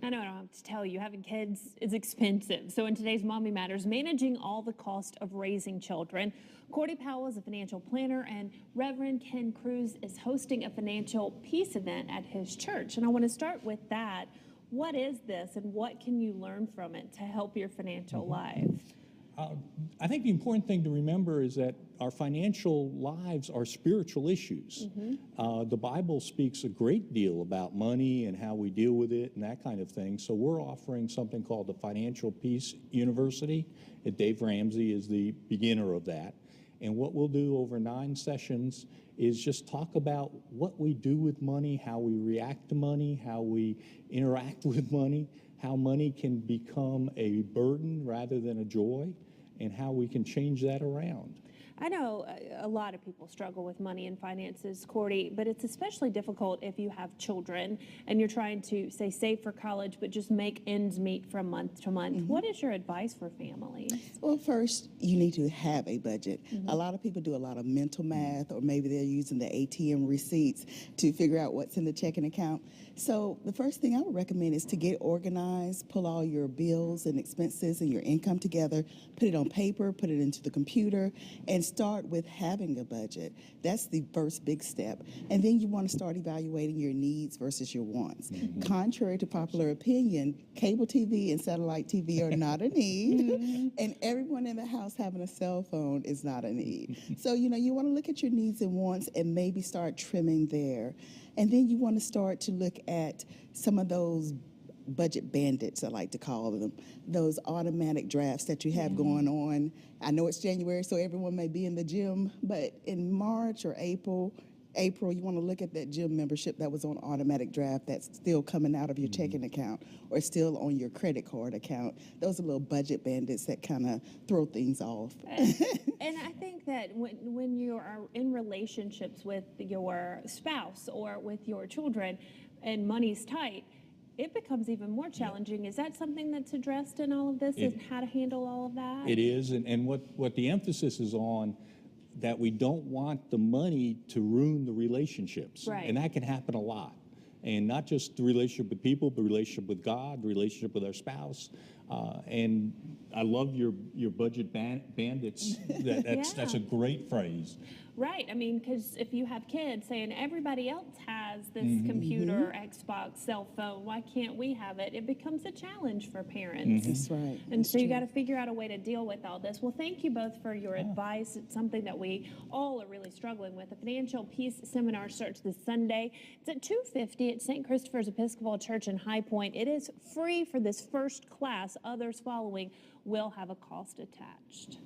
I know I don't have to tell you, having kids is expensive. So in today's Mommy Matters, managing all the cost of raising children, Cordi Powell is a financial planner, and Reverend Ken Kroohs is hosting a financial peace event at his church. And I want to start with that. What is this, and what can you learn from it to help your financial life? I think the important thing to remember is that our financial lives are spiritual issues. The Bible speaks a great deal about money and how we deal with it and that kind of thing. So we're offering something called the Financial Peace University. And Dave Ramsey is the beginner of that. And what we'll do over 9 sessions is just talk about what we do with money, how we react to money, how we interact with money, how money can become a burden rather than a joy, and how we can change that around. I know a lot of people struggle with money and finances, Cordi, but it's especially difficult if you have children and you're trying to, say, save for college, but just make ends meet from month to month. What is your advice for families? Well, first, you need to have a budget. A lot of people do a lot of mental math, or maybe they're using the ATM receipts to figure out what's in the checking account. So the first thing I would recommend is to get organized, pull all your bills and expenses and your income together, put it on paper, put it into the computer, and start with having a budget. That's the first big step. And then you want to start evaluating your needs versus your wants. Contrary to popular opinion, cable TV and satellite TV are not a need, and everyone in the house having a cell phone is not a need. So, you want to look at your needs and wants and maybe start trimming there. And then you want to start to look at some of those budget bandits, I like to call them, those automatic drafts that you have going on. I know it's January, so everyone may be in the gym, but in March or April, you want to look at that gym membership that was on automatic draft that's still coming out of your checking account or still on your credit card account. Those are little budget bandits that kind of throw things off. And I think that when you are in relationships with your spouse or with your children and money's tight, it becomes even more challenging. Is that something that's addressed in all of this, and how to handle all of that? It is, and what the emphasis is on, that we don't want the money to ruin the relationships. Right. And that can happen a lot. And not just the relationship with people, but the relationship with God, the relationship with our spouse. And I love your budget bandits. That's a great phrase. Right. I mean, because if you have kids saying everybody else has this computer, Xbox, cell phone, why can't we have it? It becomes a challenge for parents. That's right. And so you got to figure out a way to deal with all this. Well, thank you both for your advice. It's something that we all are really struggling with. The Financial Peace Seminar starts this Sunday. It's at 2:50 at St. Christopher's Episcopal Church in High Point. It is free for this first class. Others following will have a cost attached.